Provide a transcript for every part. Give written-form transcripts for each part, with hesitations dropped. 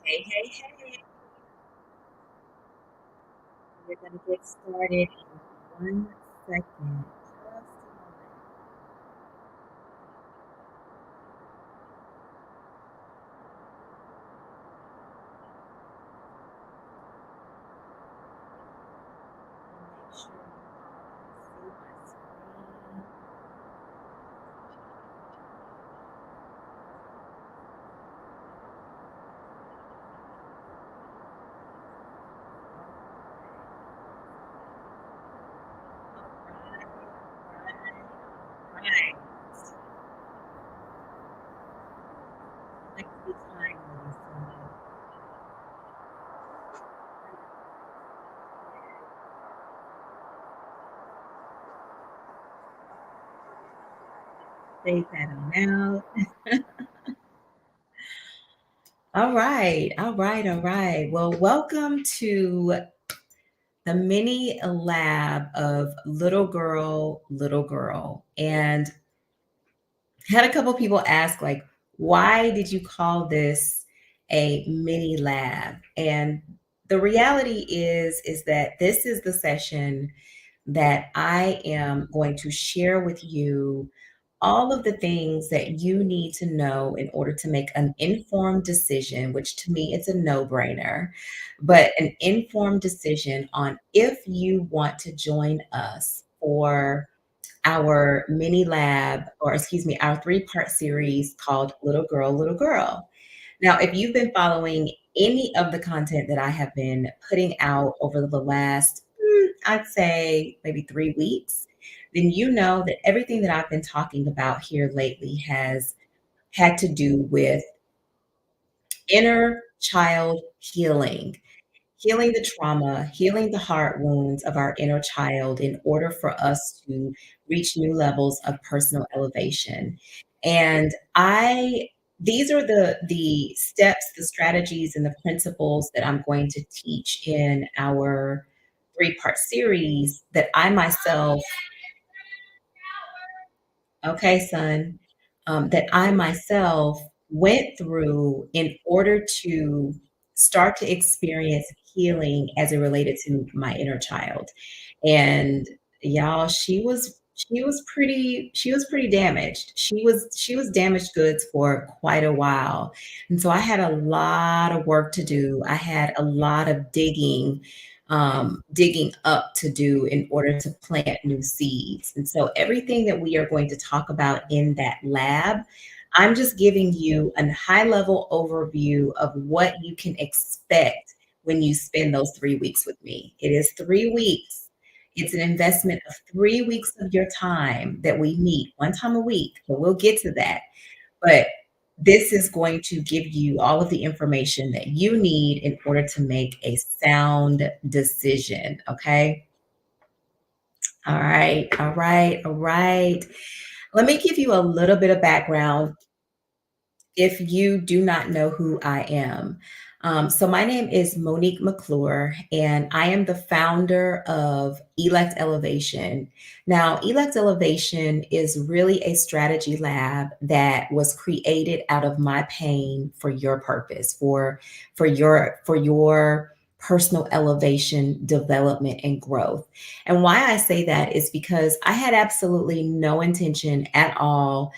Hey, hey, hey. We're going to get started in 1 second. Just a moment. Make sure you all can see my screen. All right. Like to be kind with you, Cindy. Say that on out. All right. All right. All right. Well, welcome to the mini lab of little girl, little girl. And had a couple people ask, like, why did you call this a mini lab? And the reality is that this is the session that I am going to share with you all of the things that you need to know in order to make an informed decision, which to me it's a no-brainer, but an informed decision on if you want to join us for our mini lab, or excuse me, our three-part series called Little Girl, Little Girl. Now, if you've been following any of the content that I have been putting out over the last, I'd say maybe 3 weeks, then you know that everything that I've been talking about here lately has had to do with inner child healing. Healing the trauma, healing the heart wounds of our inner child in order for us to reach new levels of personal elevation. And I these are the steps, the strategies, and the principles that I'm going to teach in our three-part series that I myself okay, son, that I myself went through in order to start to experience healing as it related to my inner child. And y'all, she was pretty damaged. She was damaged goods for quite a while. And so I had a lot of work to do. I had a lot of digging up to do in order to plant new seeds. And so everything that we are going to talk about in that lab, I'm just giving you a high level overview of what you can expect when you spend those 3 weeks with me. It is 3 weeks. It's an investment of 3 weeks of your time that we meet 1 time a week, but we'll get to that. But this is going to give you all of the information that you need in order to make a sound decision. Okay. All right. All right. All right. Let me give you a little bit of background if you do not know who I am. So, my name is Monique McClure, and I am the founder of Elect Elevation. Now, Elect Elevation is really a strategy lab that was created out of my pain for your purpose, for your personal elevation, development, and growth. And why I say that is because I had absolutely no intention at all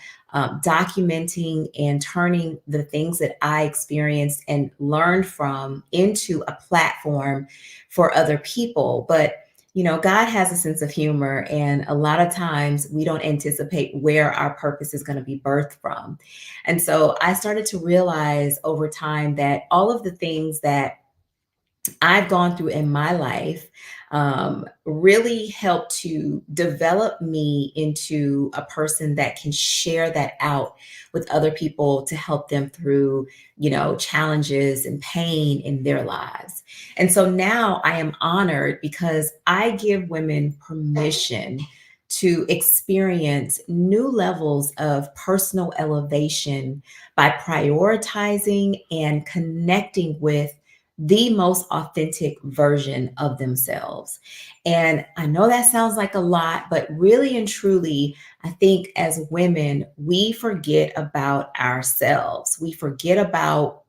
documenting and turning the things that I experienced and learned from into a platform for other people. But God has a sense of humor, and a lot of times we don't anticipate where our purpose is going to be birthed from. And so I started to realize over time that all of the things that I've gone through in my life really helped to develop me into a person that can share that out with other people to help them through, challenges and pain in their lives. And so now I am honored because I give women permission to experience new levels of personal elevation by prioritizing and connecting with the most authentic version of themselves. And I know that sounds like a lot, but really and truly, I think as women, we forget about ourselves. We forget about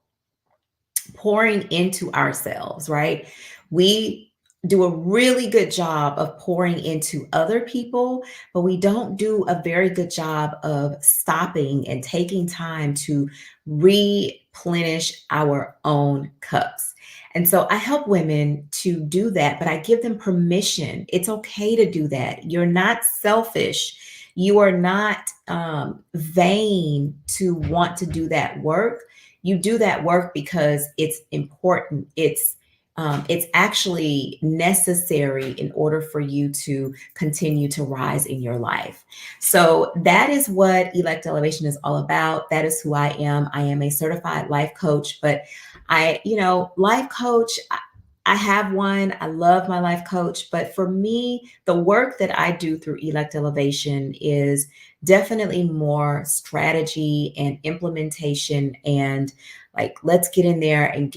pouring into ourselves, right? We do a really good job of pouring into other people, but we don't do a very good job of stopping and taking time to replenish our own cups. And so I help women to do that, but I give them permission. It's okay to do that. You're not selfish. You are not vain to want to do that work. You do that work because it's important. It's actually necessary in order for you to continue to rise in your life. So that is what Elect Elevation is all about. That is who I am. I am a certified life coach, but life coach, I have one. I love my life coach. But for me, the work that I do through Elect Elevation is definitely more strategy and implementation. And like, let's get in there and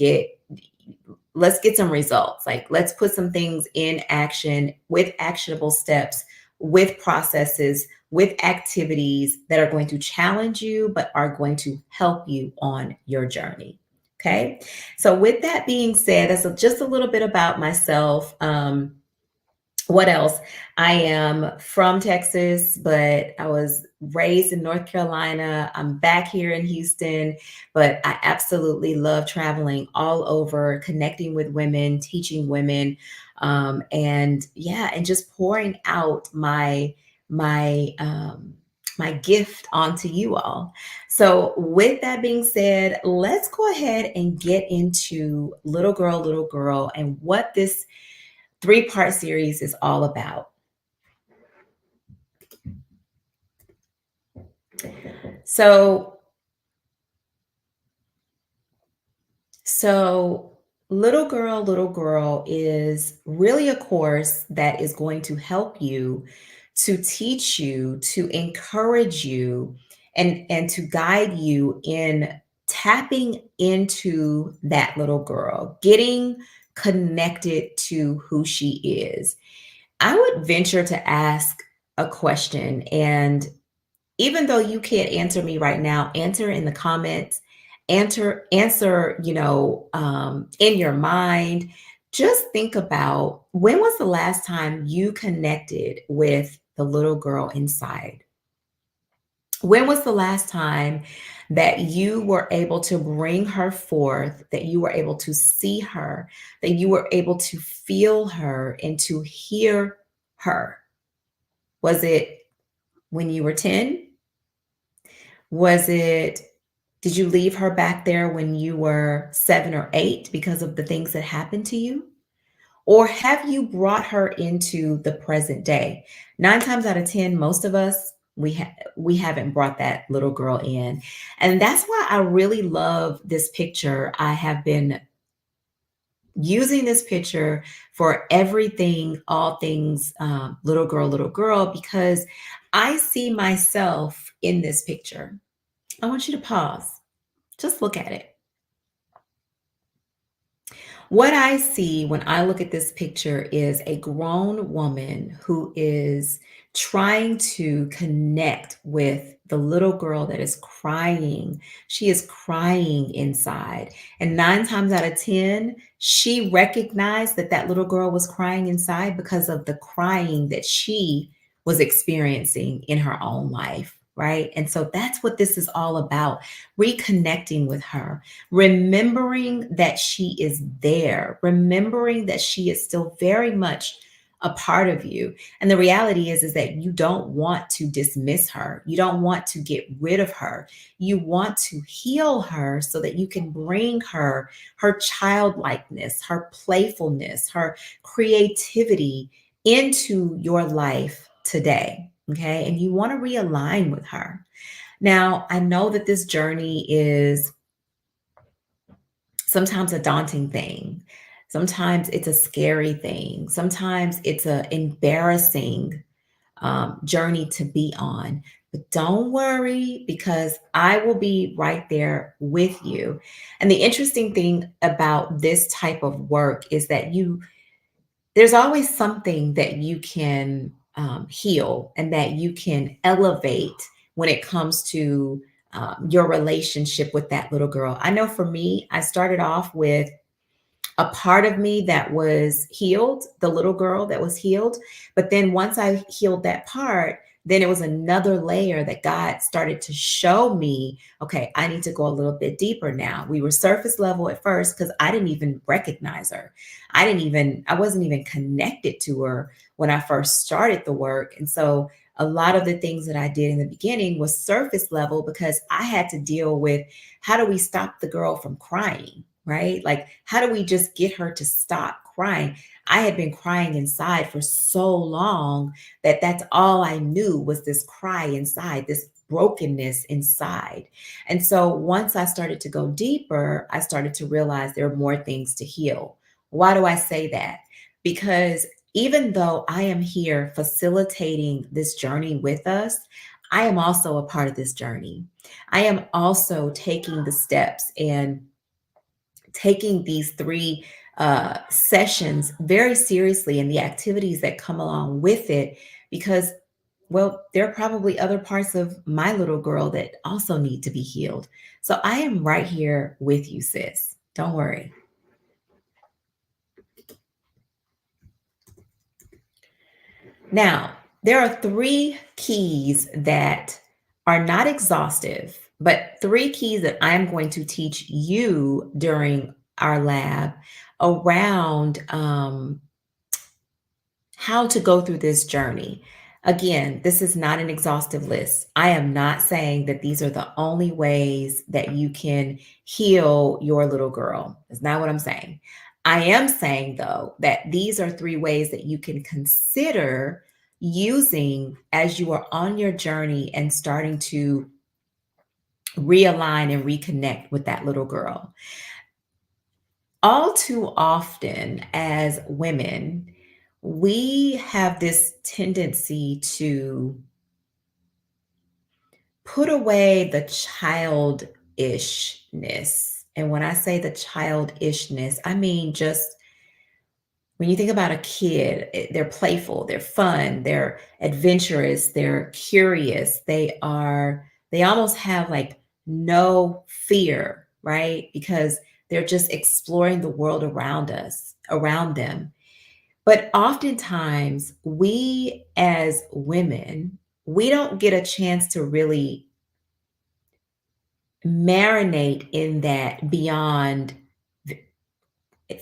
let's get some results. Like, let's put some things in action with actionable steps, with processes, with activities that are going to challenge you, but are going to help you on your journey. Okay. So, with that being said, that's just a little bit about myself. What else? I am from Texas, but I was raised in North Carolina. I'm back here in Houston, but I absolutely love traveling all over, connecting with women, teaching women, and yeah, and just pouring out my my gift onto you all. So, with that being said, let's go ahead and get into little girl, and what this three-part series is all about. So, so little girl is really a course that is going to help you, to teach you, to encourage you, and to guide you in tapping into that little girl, getting connected to who she is. I would venture to ask a question, and even though you can't answer me right now, answer in the comments, answer, in your mind. Just think about, when was the last time you connected with the little girl inside? When was the last time that you were able to bring her forth, that you were able to see her, that you were able to feel her and to hear her? Was it when you were 10? Was it, did you leave her back there when you were 7 or 8 because of the things that happened to you? Or have you brought her into the present day? 9 times out of 10, most of us, we haven't brought that little girl in. And that's why I really love this picture. I have been using this picture for everything, all things, little girl, because I see myself in this picture. I want you to pause. Just look at it. What I see when I look at this picture is a grown woman who is trying to connect with the little girl that is crying. She is crying inside. And 9 times out of 10, she recognized that that little girl was crying inside because of the crying that she was experiencing in her own life. Right. And so that's what this is all about, reconnecting with her, remembering that she is there, remembering that she is still very much a part of you. And the reality is that you don't want to dismiss her. You don't want to get rid of her. You want to heal her so that you can bring her childlikeness, her playfulness, her creativity into your life today. Okay. And you want to realign with her. Now, I know that this journey is sometimes a daunting thing. Sometimes it's a scary thing. Sometimes it's an embarrassing journey to be on. But don't worry, because I will be right there with you. And the interesting thing about this type of work is that there's always something that you can heal and that you can elevate when it comes to your relationship with that little girl. I know for me, I started off with a part of me that was healed, the little girl that was healed. But then once I healed that part, then it was another layer that God started to show me, okay, I need to go a little bit deeper now. We were surface level at first because I didn't even recognize her. I wasn't even connected to her when I first started the work. And so a lot of the things that I did in the beginning was surface level because I had to deal with how do we stop the girl from crying, right? Like, how do we just get her to stop crying? I had been crying inside for so long that that's all I knew was this cry inside, this brokenness inside. And so once I started to go deeper, I started to realize there are more things to heal. Why do I say that? Because even though I am here facilitating this journey with us, I am also a part of this journey. I am also taking the steps and taking these three sessions very seriously and the activities that come along with it because, well, there are probably other parts of my little girl that also need to be healed. So I am right here with you, sis. Don't worry. Now, there are three keys that are not exhaustive, but three keys that I'm going to teach you during our lab around how to go through this journey. Again, this is not an exhaustive list. I am not saying that these are the only ways that you can heal your little girl. That's not what I'm saying. I am saying, though, that these are three ways that you can consider using as you are on your journey and starting to realign and reconnect with that little girl. All too often, as women, we have this tendency to put away the childishness. And when I say the childishness, I mean just when you think about a kid, they're playful, they're fun, they're adventurous, they're curious, they almost have like no fear, right? Because they're just exploring the world around us, around them. But oftentimes, we as women, we don't get a chance to really marinate in that beyond,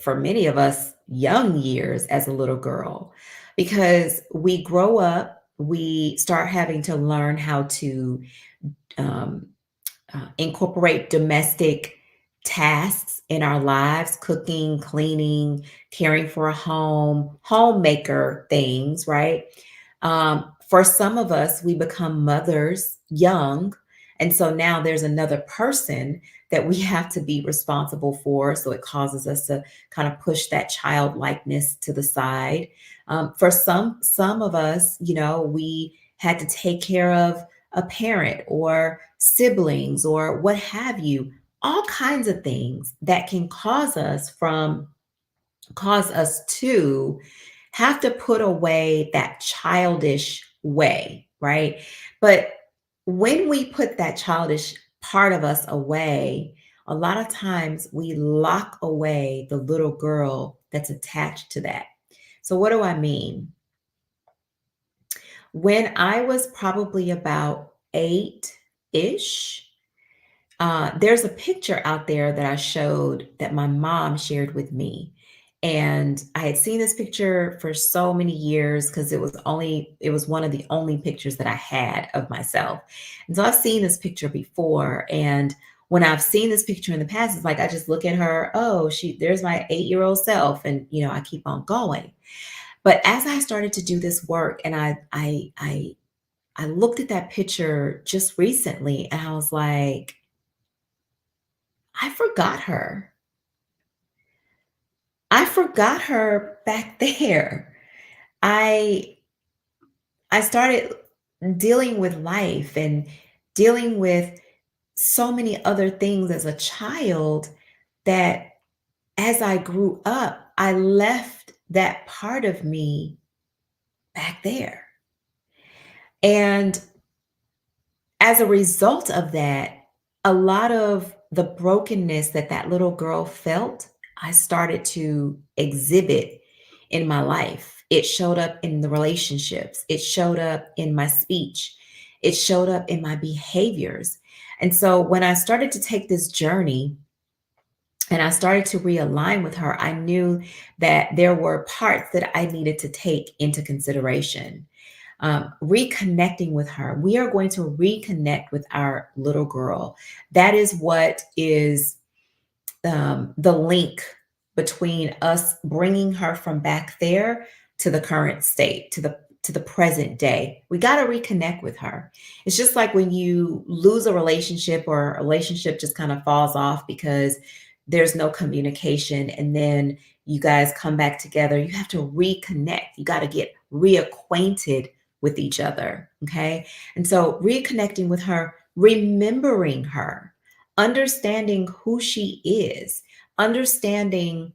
for many of us, young years as a little girl, because we grow up, we start having to learn how to um, incorporate domestic tasks in our lives, cooking, cleaning, caring for a home, homemaker things, right? For some of us, we become mothers young. And so now there's another person that we have to be responsible for. So it causes us to kind of push that childlikeness to the side. For some of us, we had to take care of a parent or siblings or what have you, all kinds of things that can cause us to have to put away that childish way, right? But when we put that childish part of us away, a lot of times we lock away the little girl that's attached to that. So what do I mean? When I was probably about 8-ish, there's a picture out there that I showed that my mom shared with me. And I had seen this picture for so many years because it was one of the only pictures that I had of myself. And so I've seen this picture before. And when I've seen this picture in the past, it's like I just look at her, oh, there's my 8-year-old self. And I keep on going. But as I started to do this work and I looked at that picture just recently and I was like, I forgot her. I forgot her back there. I I started dealing with life and dealing with so many other things as a child that as I grew up, I left that part of me back there. And as a result of that, a lot of the brokenness that that little girl felt, I started to exhibit in my life. It showed up in the relationships, it showed up in my speech, it showed up in my behaviors. And so when I started to take this journey and I started to realign with her, I knew that there were parts that I needed to take into consideration. Reconnecting with her, we are going to reconnect with our little girl. That is what is the link between us bringing her from back there to the current state, to the present day. We got to reconnect with her. It's just like when you lose a relationship or a relationship just kind of falls off because there's no communication, and then you guys come back together. You have to reconnect. You got to get reacquainted with each other. Okay. And so reconnecting with her, remembering her, understanding who she is, understanding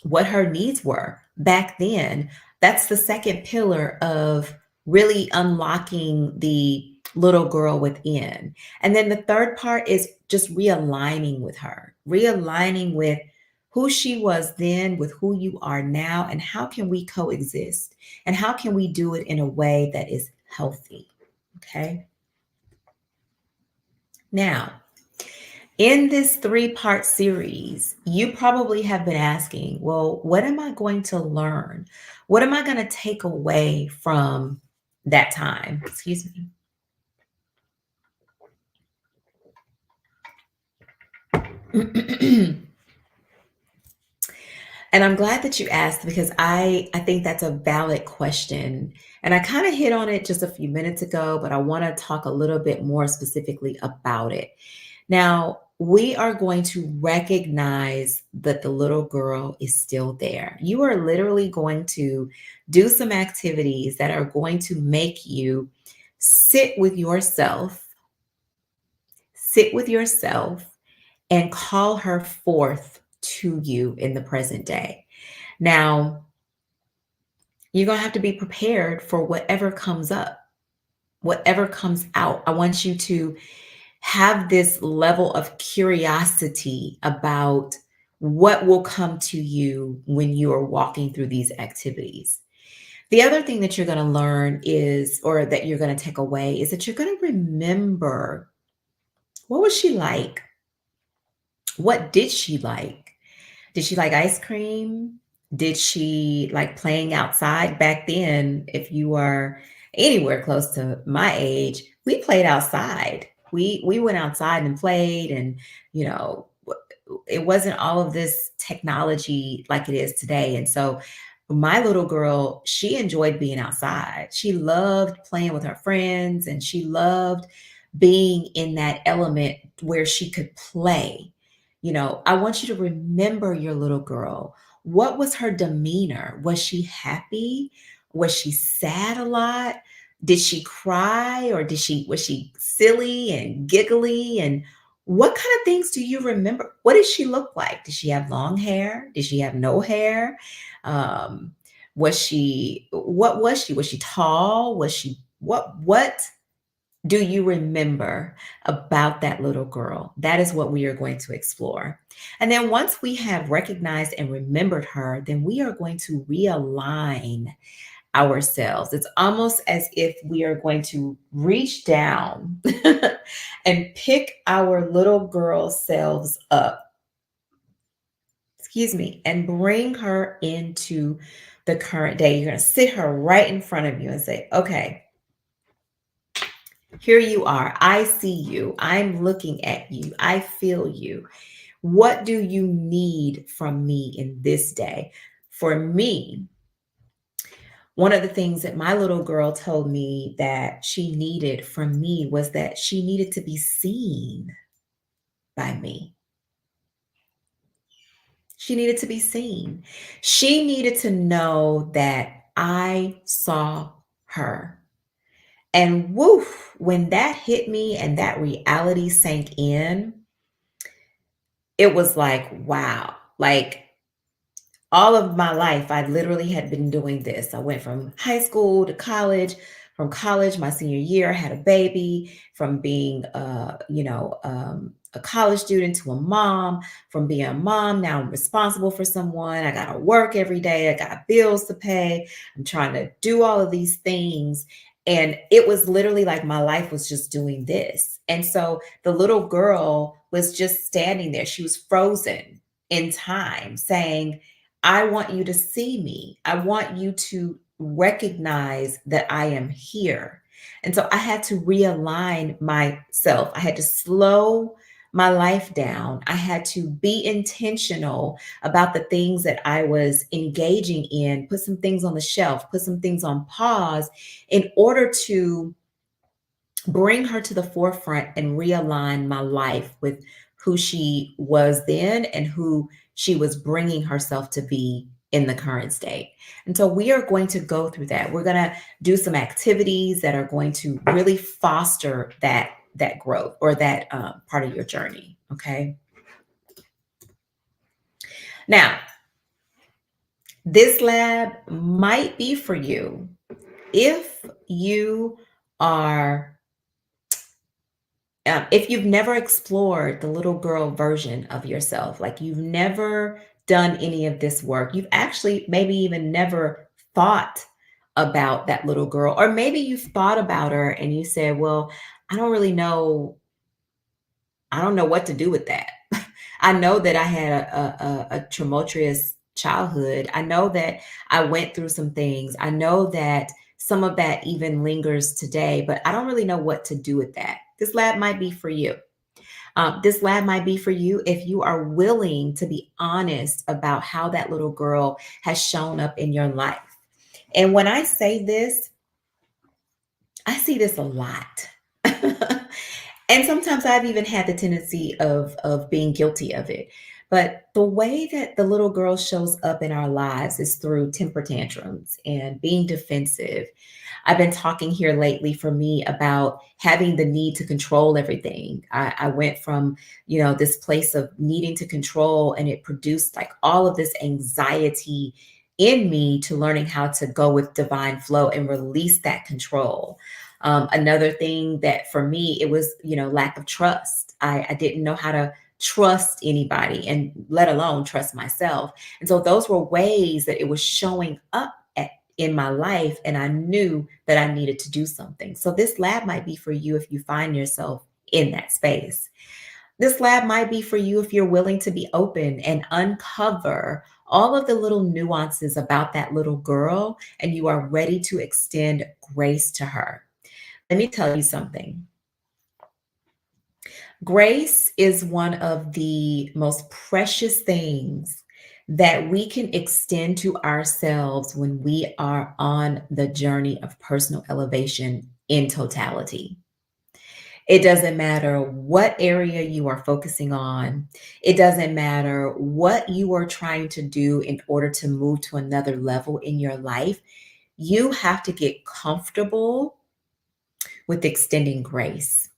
what her needs were back then. That's the second pillar of really unlocking the little girl within. And then the third part is just realigning with her, realigning with who she was then with who you are now, and how can we coexist, and how can we do it in a way that is healthy. Okay. Now, in this three-part series, you probably have been asking, well, what am I going to learn? What am I going to take away from that time? Excuse me. And I'm glad that you asked, because I think that's a valid question. And I kind of hit on it just a few minutes ago, but I want to talk a little bit more specifically about it. Now, we are going to recognize that the little girl is still there. You are literally going to do some activities that are going to make you sit with yourself, sit with yourself, and call her forth to you in the present day. Now, you're going to have to be prepared for whatever comes up, whatever comes out. I want you to have this level of curiosity about what will come to you when you are walking through these activities. The other thing that you're going to learn is, or that you're going to take away, is that you're going to remember, what was she like? What did she like? Did she like ice cream? Did she like playing outside? Back then, if you are anywhere close to my age, we played outside. We went outside and played, and you know, it wasn't all of this technology like it is today. And so my little girl, she enjoyed being outside. She loved playing with her friends, and she loved being in that element where she could play. I want you to remember your little girl. What was her demeanor? Was she happy? Was she sad a lot? Did she cry, or was she silly and giggly? And what kind of things do you remember? What did she look like? Did she have long hair? Did she have no hair? Um, what was she? Was she tall? Was she what do you remember about that little girl? That is what we are going to explore. And then once we have recognized and remembered her, then we are going to realign ourselves. It's almost as if we are going to reach down and pick our little girl selves up, excuse me, and bring her into the current day. You're going to sit her right in front of you and say, okay, here you are. I see you. I'm looking at you. I feel you. What do you need from me in this day? For me, one of the things that my little girl told me that she needed from me was that she needed to be seen by me. She needed to be seen. She needed to know that I saw her. And woof, when that hit me and that reality sank in, it was like, wow. Like, all of my life, I literally had been doing this. I went from high school to college, from college, my senior year, I had a baby, from being, a college student to a mom, from being a mom, now I'm responsible for someone. I got to work every day. I got bills to pay. I'm trying to do all of these things. And it was literally like my life was just doing this. And so the little girl was just standing there. She was frozen in time saying, I want you to see me. I want you to recognize that I am here. And so I had to realign myself. I had to slow my life down. I had to be intentional about the things that I was engaging in, put some things on the shelf, put some things on pause in order to bring her to the forefront and realign my life with who she was then and who she was bringing herself to be in the current state. And so we are going to go through that. We're going to do some activities that are going to really foster that growth or that part of your journey. Okay. Now, this lab might be for you if you are if you've never explored the little girl version of yourself, like you've never done any of this work, you've actually maybe even never thought about that little girl, or maybe you've thought about her and you said, well, I don't really know, I don't know what to do with that. I know that I had a tumultuous childhood. I know that I went through some things. I know that some of that even lingers today, but I don't really know what to do with that. This lab might be for you. This lab might be for you if you are willing to be honest about how that little girl has shown up in your life. And when I say this, I see this a lot. And sometimes I've even had the tendency of being guilty of it. But the way that the little girl shows up in our lives is through temper tantrums and being defensive. I've been talking here lately for me about having the need to control everything. I went from, this place of needing to control, and it produced like all of this anxiety in me to learning how to go with divine flow and release that control. Another thing that for me, it was, lack of trust. I didn't know how to trust anybody and let alone trust myself. And so those were ways that it was showing up in my life. And I knew that I needed to do something. So this lab might be for you if you find yourself in that space. This lab might be for you if you're willing to be open and uncover all of the little nuances about that little girl and you are ready to extend grace to her. Let me tell you something. Grace is one of the most precious things that we can extend to ourselves when we are on the journey of personal elevation in totality. It doesn't matter what area you are focusing on. It doesn't matter what you are trying to do in order to move to another level in your life. You have to get comfortable with extending grace.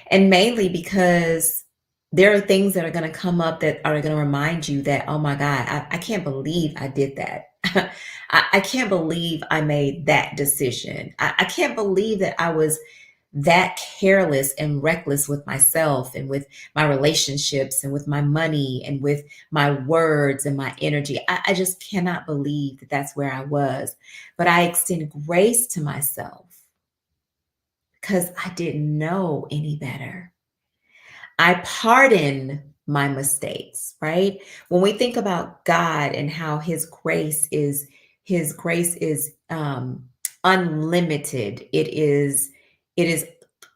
And mainly because there are things that are going to come up that are going to remind you that, oh my God, I can't believe I did that. I can't believe I made that decision. I can't believe that I was that careless and reckless with myself and with my relationships and with my money and with my words and my energy. I just cannot believe that that's where I was. But I extend grace to myself because I didn't know any better. I pardon my mistakes, right? When we think about God and how his grace is unlimited. It is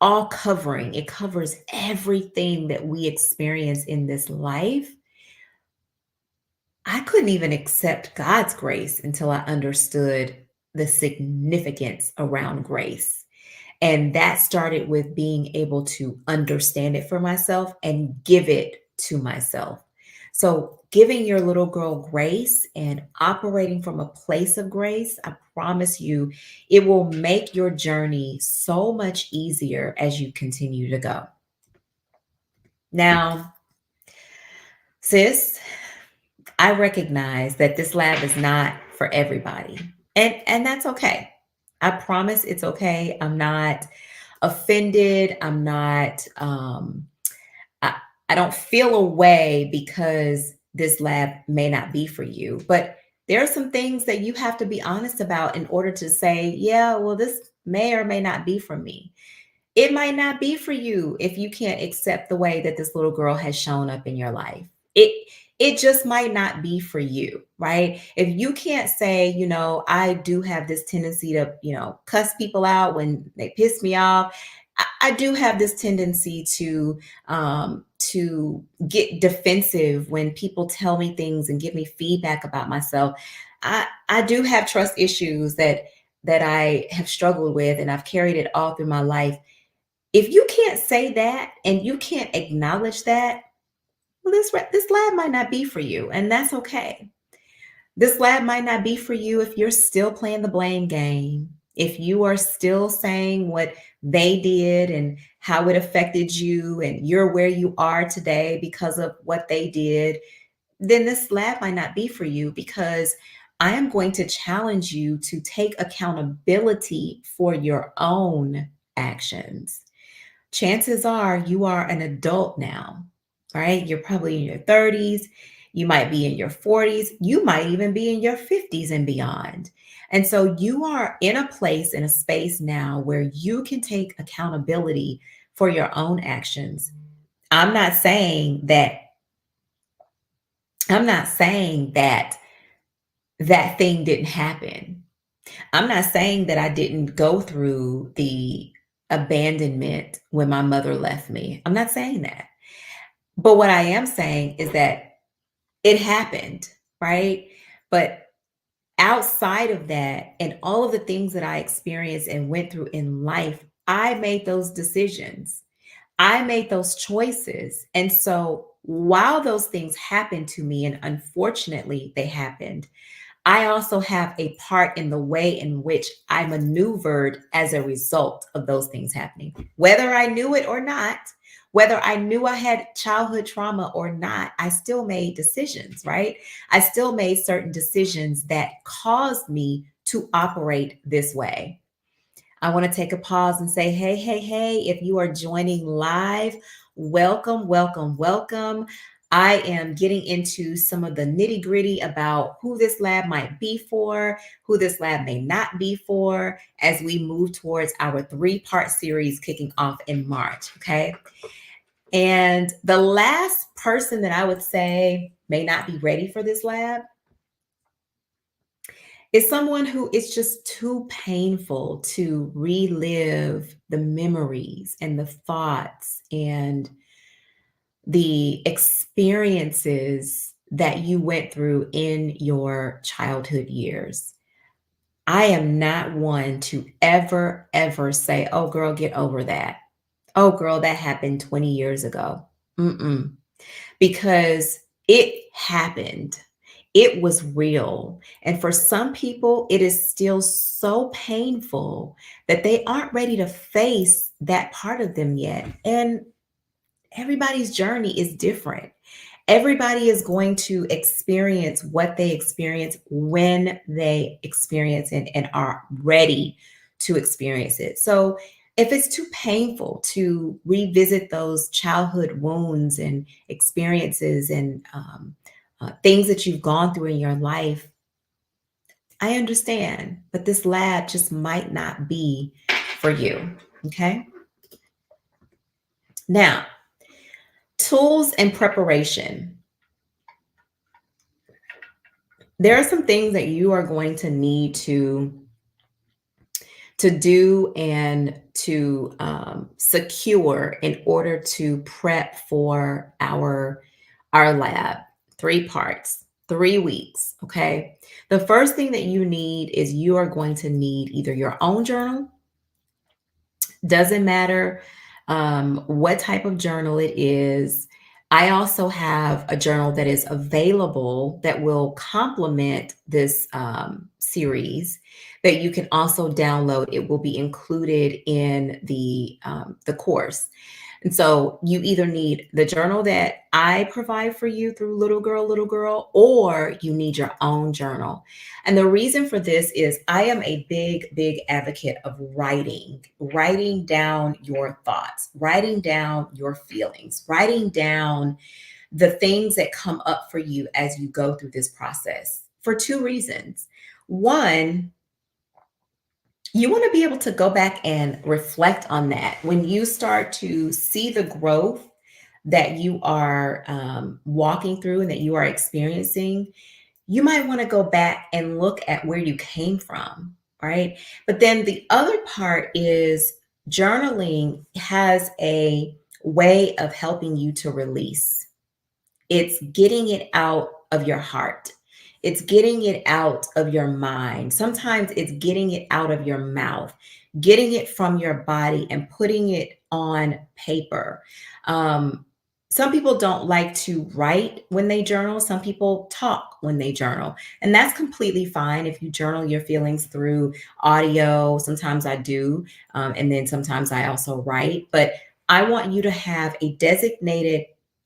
all covering. It covers everything that we experience in this life. I couldn't even accept God's grace until I understood the significance around grace. And that started with being able to understand it for myself and give it to myself. So, giving your little girl grace and operating from a place of grace, I promise you, it will make your journey so much easier as you continue to go. Now, sis, I recognize that this lab is not for everybody. And that's okay. I promise it's okay. I'm not offended. I'm not, I, I don't feel a way because this lab may not be for you. But there are some things that you have to be honest about in order to say, yeah, well, this may or may not be for me. It might not be for you if you can't accept the way that this little girl has shown up in your life. It just might not be for you, right? If you can't say, I do have this tendency to, cuss people out when they piss me off. I do have this tendency to get defensive when people tell me things and give me feedback about myself. I do have trust issues that I have struggled with, and I've carried it all through my life. If you can't say that and you can't acknowledge that, well, this lab might not be for you, and that's okay. This lab might not be for you if you're still playing the blame game, if you are still saying what they did and how it affected you, and you're where you are today because of what they did. Then this lab might not be for you, because I am going to challenge you to take accountability for your own actions. Chances are you are an adult now, right? You're probably in your 30s, you might be in your 40s, you might even be in your 50s and beyond. And so you are in a place, in a space now where you can take accountability for your own actions. I'm not saying that, I'm not saying that that thing didn't happen. I'm not saying that I didn't go through the abandonment when my mother left me. I'm not saying that. But what I am saying is that it happened, right? But outside of that and all of the things that I experienced and went through in life, I made those decisions. I made those choices. And so while those things happened to me, and unfortunately they happened, I also have a part in the way in which I maneuvered as a result of those things happening. Whether I knew it or not, whether I knew I had childhood trauma or not, I still made decisions, right? I still made certain decisions that caused me to operate this way. I want to take a pause and say, hey, hey, hey, if you are joining live, welcome, welcome, welcome. I am getting into some of the nitty gritty about who this lab might be for, who this lab may not be for, as we move towards our 3-part series kicking off in March. Okay. And the last person that I would say may not be ready for this lab is someone who it's just too painful to relive the memories and the thoughts and the experiences that you went through in your childhood years. I am not one to ever, ever say, oh, girl, get over that. Oh, girl, that happened 20 years ago. Mm-mm. Because it happened. It was real. And for some people, it is still so painful that they aren't ready to face that part of them yet. And everybody's journey is different. Everybody is going to experience what they experience when they experience it and are ready to experience it. So, if it's too painful to revisit those childhood wounds and experiences and things that you've gone through in your life, I understand, but this lab just might not be for you. Okay. Now, tools and preparation. There are some things that you are going to need to do and to secure in order to prep for our lab. 3 parts, 3 weeks. Okay. The first thing that you need is you are going to need either your own journal. Doesn't matter what type of journal it is. I also have a journal that is available that will complement this series that you can also download. It will be included in the course. And so you either need the journal that I provide for you through Little Girl, or you need your own journal. And the reason for this is I am a big, big advocate of writing down your thoughts, writing down your feelings, writing down the things that come up for you as you go through this process for two reasons. One, you want to be able to go back and reflect on that when you start to see the growth that you are walking through and that you are experiencing. You might want to go back and look at where you came from, right? But then the other part is journaling has a way of helping you to release. It's getting it out of your heart. It's getting it out of your mind. Sometimes it's getting it out of your mouth, getting it from your body and putting it on paper. Um, some people don't like to write when they journal. Some people talk when they journal. And that's completely fine if you journal your feelings through audio. Sometimes I do. And then sometimes I also write. But I want you to have a designated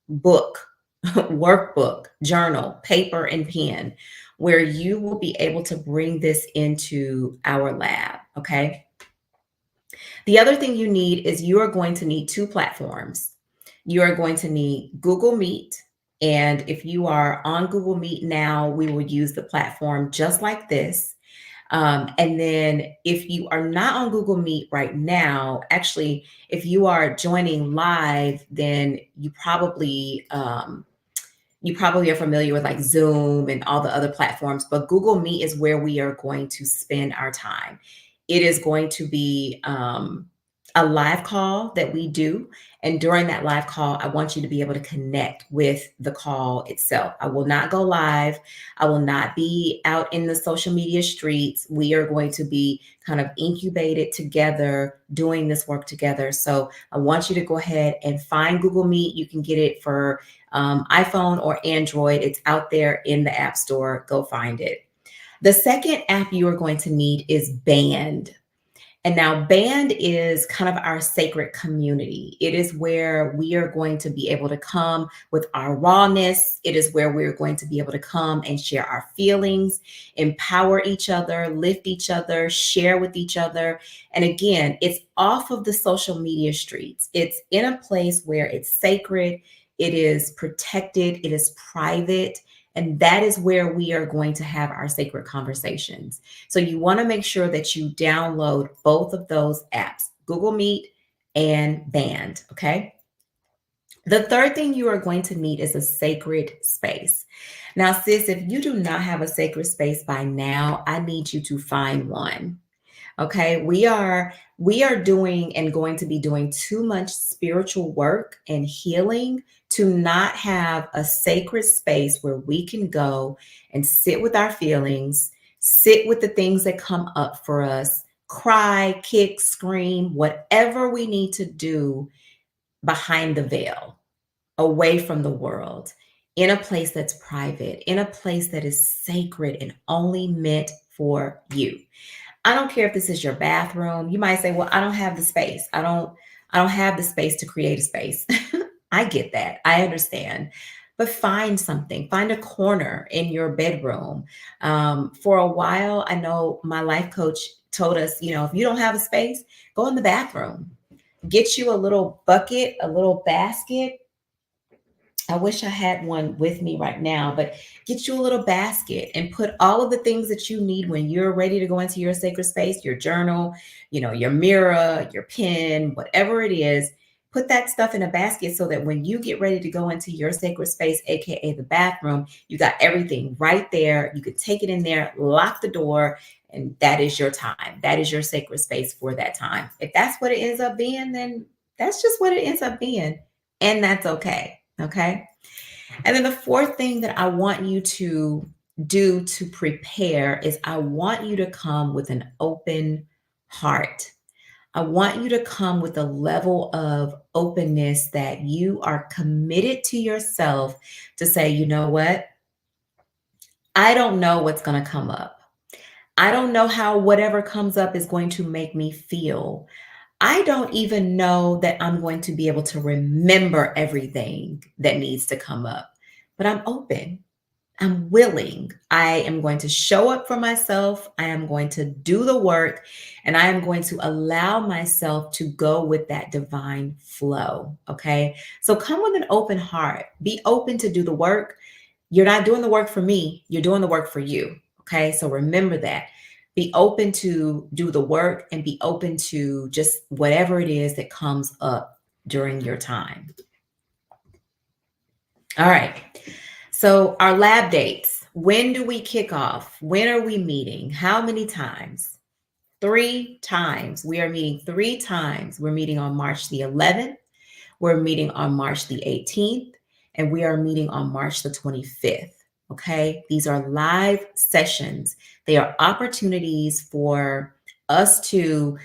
book, workbook, journal, paper, and pen, where you will be able to bring this into our lab. Okay. The other thing you need is you are going to need two platforms. You are going to need Google Meet. And if you are on Google Meet now, we will use the platform just like this. And then if you are not on Google Meet right now, actually, if you are joining live, then you probably are familiar with like Zoom and all the other platforms, but Google Meet is where we are going to spend our time. It is going to be a live call that we do. And during that live call, I want you to be able to connect with the call itself. I will not go live. I will not be out in the social media streets. We are going to be kind of incubated together, doing this work together. So I want you to go ahead and find Google Meet. You can get it for iPhone or Android. It's out there in the App Store. Go find it. The second app you are going to need is Band. And now, Band is kind of our sacred community. It is where we are going to be able to come with our rawness. It is where we're going to be able to come and share our feelings, empower each other, lift each other, share with each other. And again, it's off of the social media streets. It's in a place where it's sacred, it is protected, it is private. And that is where we are going to have our sacred conversations. So you want to make sure that you download both of those apps, Google Meet and Band. Okay. The third thing you are going to need is a sacred space. Now, sis, if you do not have a sacred space by now, I need you to find one. Okay, we are doing and going to be doing too much spiritual work and healing to not have a sacred space where we can go and sit with our feelings, sit with the things that come up for us, cry, kick, scream, whatever we need to do behind the veil, away from the world, in a place that's private, in a place that is sacred and only meant for you. I don't care if this is your bathroom. You might say, "Well, I don't have the space. I don't have the space to create a space." I get that. I understand. But find something. Find a corner in your bedroom. For a while, I know my life coach told us, if you don't have a space, go in the bathroom. Get you a little bucket, a little basket. I wish I had one with me right now, but get you a little basket and put all of the things that you need when you're ready to go into your sacred space, your journal, your mirror, your pen, whatever it is. Put that stuff in a basket so that when you get ready to go into your sacred space, aka the bathroom, you got everything right there. You could take it in there, lock the door, and that is your time. That is your sacred space for that time. If that's what it ends up being, then that's just what it ends up being. And that's okay. Okay. And then the fourth thing that I want you to do to prepare is I want you to come with an open heart. I want you to come with a level of openness that you are committed to yourself to say, you know what? I don't know what's going to come up. I don't know how whatever comes up is going to make me feel. I don't even know that I'm going to be able to remember everything that needs to come up, but I'm open. I'm willing. I am going to show up for myself. I am going to do the work, and I am going to allow myself to go with that divine flow. Okay. So come with an open heart. Be open to do the work. You're not doing the work for me, you're doing the work for you. Okay. So remember that. Be open to do the work and be open to just whatever it is that comes up during your time. All right. So, our lab dates. When do we kick off? When are we meeting? How many times? Three times. We are meeting three times. We're meeting on March the 11th. We're meeting on March the 18th, and we are meeting on March the 25th. Okay. These are live sessions, they are opportunities for us to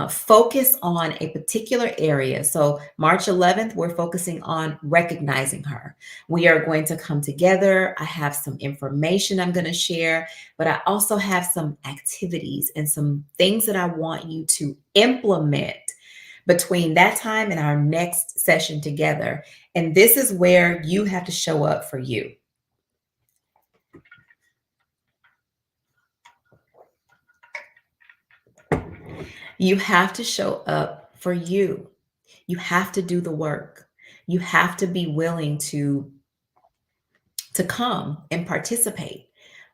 focus on a particular area. So, March 11th, we're focusing on recognizing her. We are going to come together. I have some information I'm going to share, but I also have some activities and some things that I want you to implement between that time and our next session together. And this is where you have to show up for you. You have to show up for you. You have to do the work. You have to be willing to come and participate,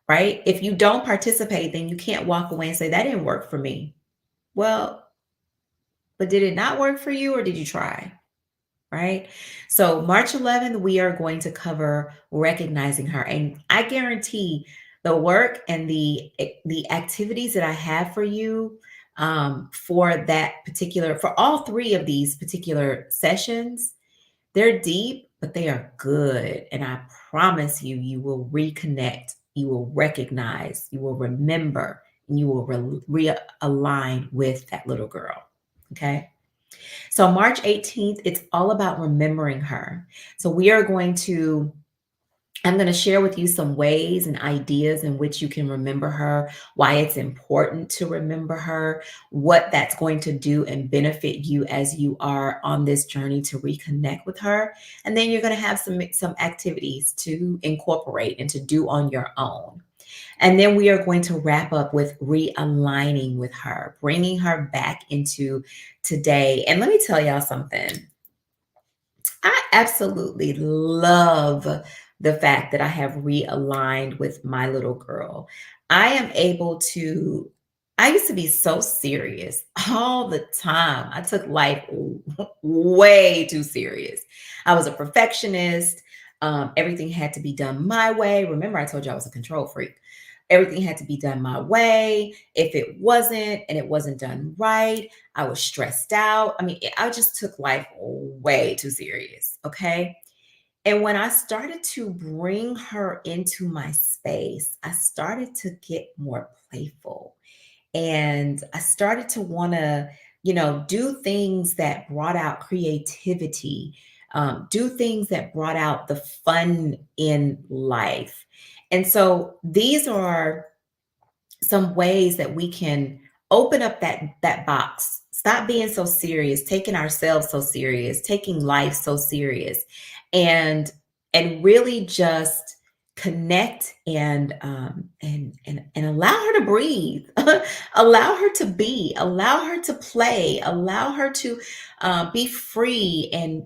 right? If you don't participate, then you can't walk away and say that didn't work for me. Well, but did it not work for you or did you try? Right? So March 11th, we are going to cover recognizing her. And I guarantee the work and the activities that I have for you for that particular, for all three of these particular sessions, they're deep, but they are good. And I promise you, you will reconnect, you will recognize, you will remember, and you will realign with that little girl. Okay. So March 18th, it's all about remembering her. So we are going to I'm going to share with you some ways and ideas in which you can remember her, why it's important to remember her, what that's going to do and benefit you as you are on this journey to reconnect with her. And then you're going to have some activities to incorporate and to do on your own. And then we are going to wrap up with realigning with her, bringing her back into today. And let me tell y'all something. I absolutely love the fact that I have realigned with my little girl. I am able to, I used to be so serious all the time. I took life way too serious. I was a perfectionist. Everything had to be done my way. Remember, I told you I was a control freak. Everything had to be done my way. If it wasn't and it wasn't done right, I was stressed out. I mean, I just took life way too serious. Okay. And when I started to bring her into my space, I started to get more playful. And I started to want to, do things that brought out creativity, do things that brought out the fun in life. And so these are some ways that we can open up that box, stop being so serious, taking ourselves so serious, taking life so serious, and really just connect and allow her to breathe, allow her to be, allow her to play, allow her to be free and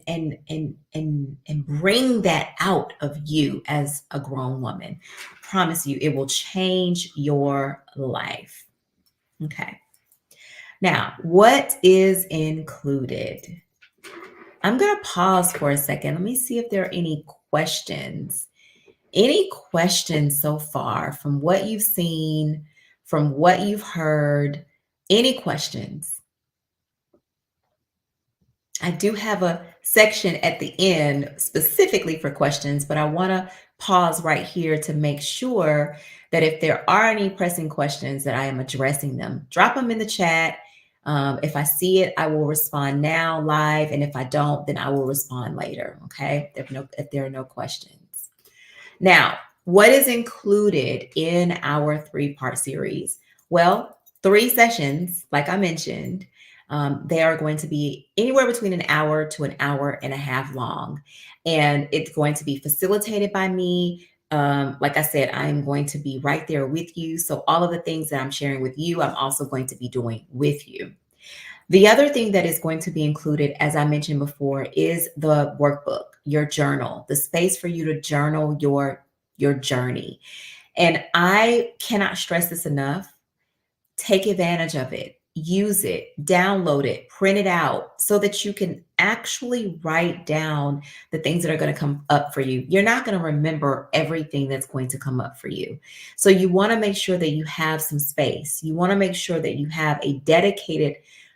bring that out of you as a grown woman. Promise you, it will change your life. Okay. Now, what is included? I'm going to pause for a second. Let me see if there are any questions. Any questions so far from what you've seen, from what you've heard? Any questions? I do have a section at the end specifically for questions, but I want to pause right here to make sure that if there are any pressing questions that I am addressing them. Drop them in the chat. If I see it, I will respond now live. And if I don't, then I will respond later. Okay. If there are no questions. Now, what is included in our 3-part series? Well, 3 sessions, like I mentioned. They are going to be anywhere between an hour to an hour and a half long. And it's going to be facilitated by me. Like I said, I'm going to be right there with you. So, all of the things that I'm sharing with you, I'm also going to be doing with you. The other thing that is going to be included, as I mentioned before, is the workbook, your journal, the space for you to journal your journey. And I cannot stress this enough. Take advantage of it, use it, download it, print it out so that you can actually write down the things that are going to come up for you. You're not going to remember everything that's going to come up for you. So you want to make sure that you have some space. You want to make sure that you have a dedicated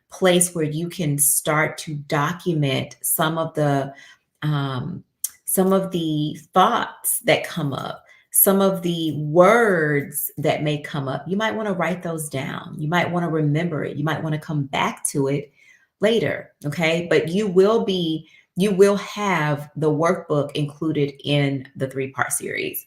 place where you can start to document um, some of the thoughts that come up, some of the words that may come up. You might want to write those down. You might want to remember it. You might want to come back to it later. Okay. But you will have the workbook included in the 3-part series.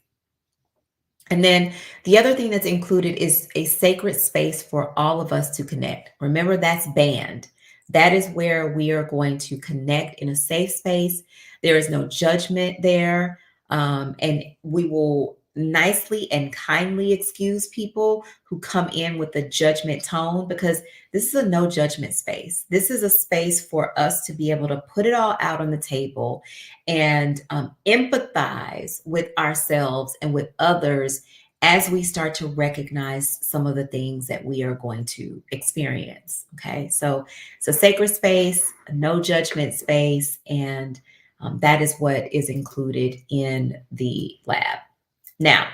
And then the other thing that's included is a sacred space for all of us to connect. Remember, that's band. That is where we are going to connect in a safe space. There is no judgment there. And we will nicely and kindly excuse people who come in with a judgment tone, because this is a no judgment space. This is a space for us to be able to put it all out on the table and empathize with ourselves and with others as we start to recognize some of the things that we are going to experience. Okay, so it's a sacred space, a no judgment space, and that is what is included in the lab. Now,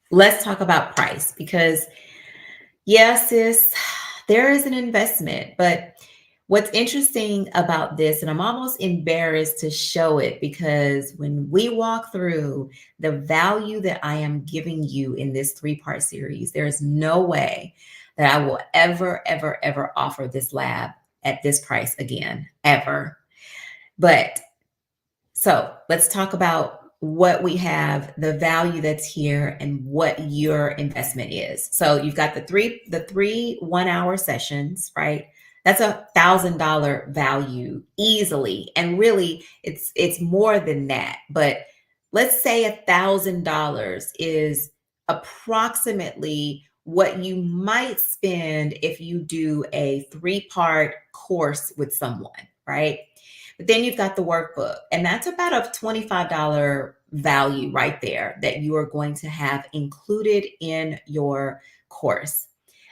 let's talk about price, because yes, sis, there is an investment, but what's interesting about this, and I'm almost embarrassed to show it, because when we walk through the value that I am giving you in this 3-part series, there is no way that I will ever, ever, ever offer this lab at this price again, ever. But so let's talk about what we have, the value that's here, and what your investment is. So you've got the three 1-hour sessions, right? That's $1,000 value easily. And really it's more than that. But let's say $1,000 is approximately what you might spend if you do a 3-part course with someone, right? But then you've got the workbook, and that's about a $25 value right there that you are going to have included in your course.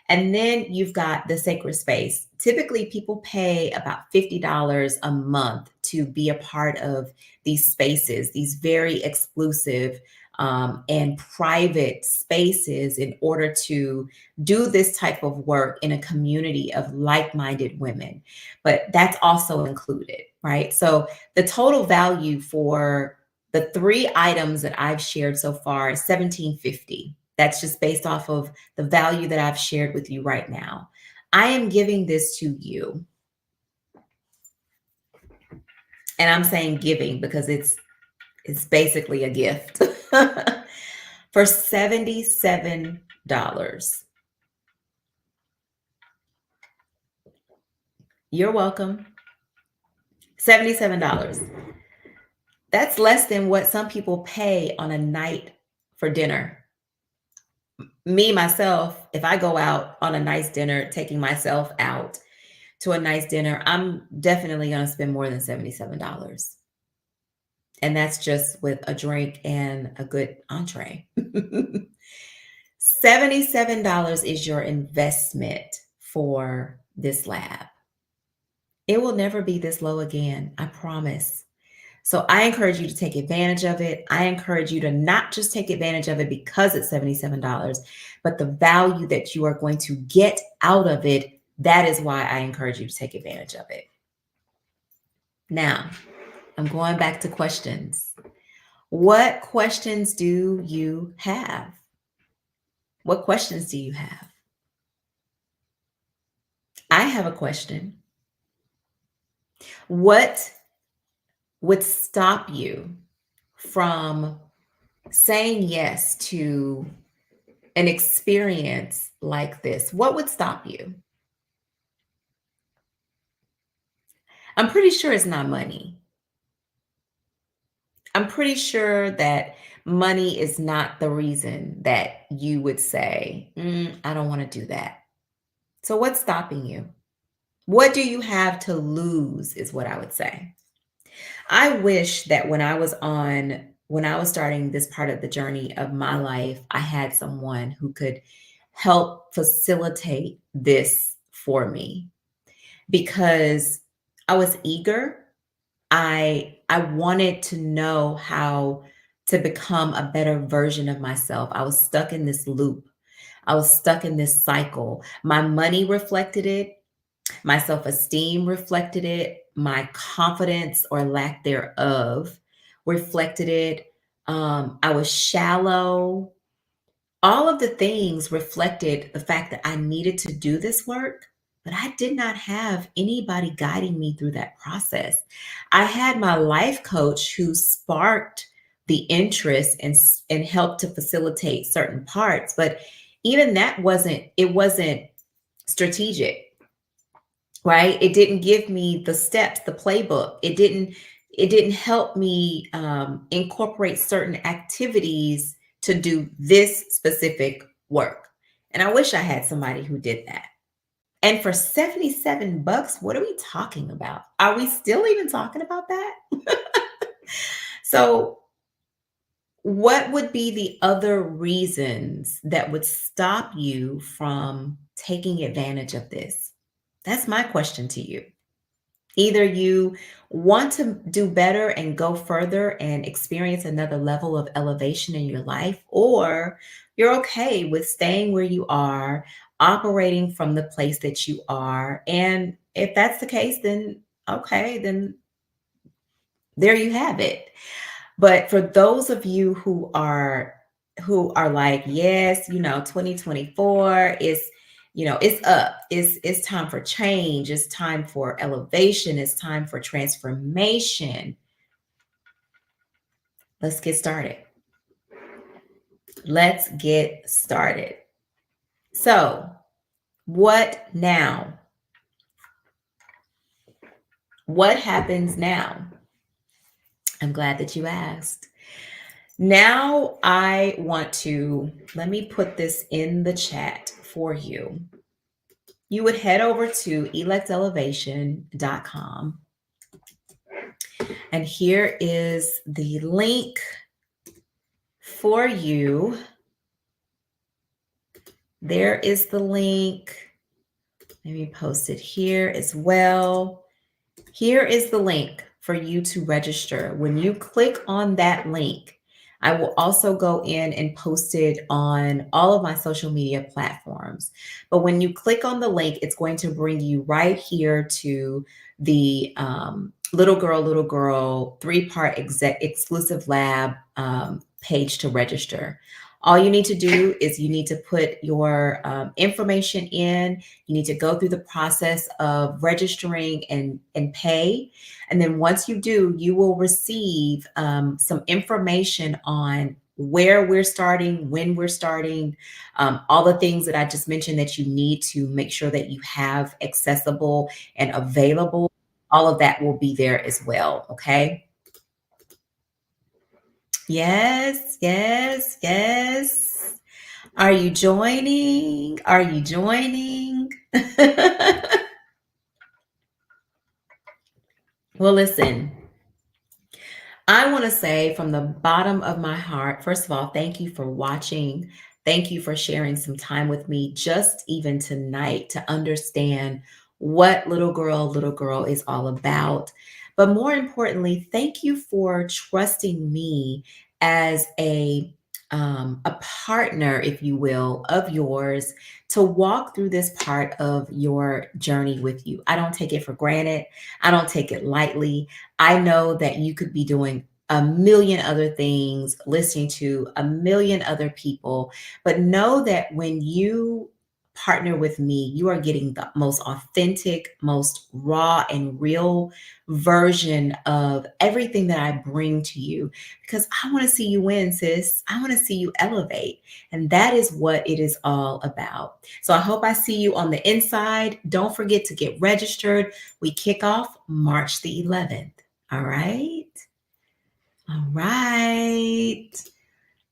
And then you've got the sacred space. Typically, people pay about $50 a month to be a part of these spaces, these very exclusive and private spaces, in order to do this type of work in a community of like minded women. But that's also included, right? So the total value for the 3 items that I've shared so far is $1,750. That's just based off of the value that I've shared with you right now. I am giving this to you. And I'm saying giving because it's basically a gift for $77. You're welcome. $77. That's less than what some people pay on a night for dinner. Me, myself, if I go out on a nice dinner, taking myself out to a nice dinner, I'm definitely going to spend more than $77. And that's just with a drink and a good entree. $77 is your investment for this lab. It will never be this low again, I promise. So I encourage you to take advantage of it. I encourage you to not just take advantage of it because it's $77, but the value that you are going to get out of it. That is why I encourage you to take advantage of it. Now, I'm going back to questions. What questions do you have? What questions do you have? I have a question. What would stop you from saying yes to an experience like this? What would stop you? I'm pretty sure it's not money. I'm pretty sure that money is not the reason that you would say, I don't want to do that. So, what's stopping you? What do you have to lose, is what I would say. I wish that when I was starting this part of the journey of my life, I had someone who could help facilitate this for me because I was eager. I wanted to know how to become a better version of myself. I was stuck in this loop. I was stuck in this cycle. My money reflected it. My self esteem reflected it. My confidence or lack thereof reflected it. I was shallow. All of the things reflected the fact that I needed to do this work, but I did not have anybody guiding me through that process. I had my life coach who sparked the interest and helped to facilitate certain parts, but even that wasn't strategic, right? It didn't give me the steps, the playbook. It didn't help me incorporate certain activities to do this specific work. And I wish I had somebody who did that. And for 77 bucks, what are we talking about? Are we still even talking about that? So, what would be the other reasons that would stop you from taking advantage of this? That's my question to you. Either you want to do better and go further and experience another level of elevation in your life, or you're okay with staying where you are, operating from the place that you are. And if that's the case, then okay, then there you have it. But for those of you who are like, yes, 2024 is, it's up. It's time for change. It's time for elevation. It's time for transformation. Let's get started. Let's get started. So, what now? What happens now? I'm glad that you asked. Now I want to let me put this in the chat for you. You would head over to electelevation.com. And here is the link for you. There is the link. Let me post it here as well. Here is the link for you to register. When you click on that link, I will also go in and post it on all of my social media platforms. But when you click on the link, it's going to bring you right here to the Little Girl 3-part exclusive lab page to register. All you need to do is you need to put your information in. You need to go through the process of registering and pay. And then once you do, you will receive some information on where we're starting, when we're starting, all the things that I just mentioned that you need to make sure that you have accessible and available. All of that will be there as well. Okay. Yes, yes, yes. Are you joining? Are you joining? Well, listen, I want to say from the bottom of my heart, first of all, thank you for watching. Thank you for sharing some time with me, just even tonight, to understand what Little Girl is all about. But more importantly, thank you for trusting me as a partner, if you will, of yours to walk through this part of your journey with you. I don't take it for granted. I don't take it lightly. I know that you could be doing a million other things, listening to a million other people, but know that when you partner with me, you are getting the most authentic, most raw and real version of everything that I bring to you because I want to see you win, sis. I want to see you elevate. And that is what it is all about. So I hope I see you on the inside. Don't forget to get registered. We kick off March the 11th. All right. All right.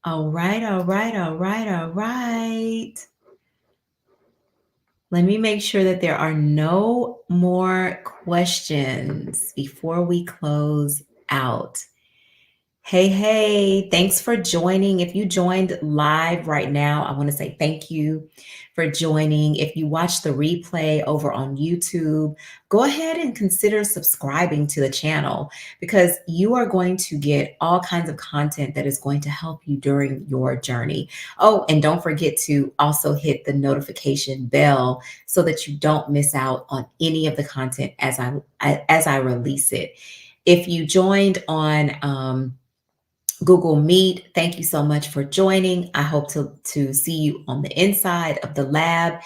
All right. All right. All right. All right. Let me make sure that there are no more questions before we close out. Hey, hey, thanks for joining. If you joined live right now, I want to say thank you for joining. If you watch the replay over on YouTube, go ahead and consider subscribing to the channel because you are going to get all kinds of content that is going to help you during your journey. Oh, and don't forget to also hit the notification bell so that you don't miss out on any of the content as I release it. If you joined on Google Meet, thank you so much for joining. I hope to see you on the inside of the lab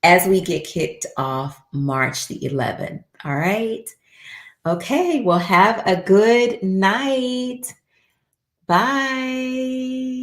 as we get kicked off March the 11th. All right. Okay. Well, have a good night. Bye.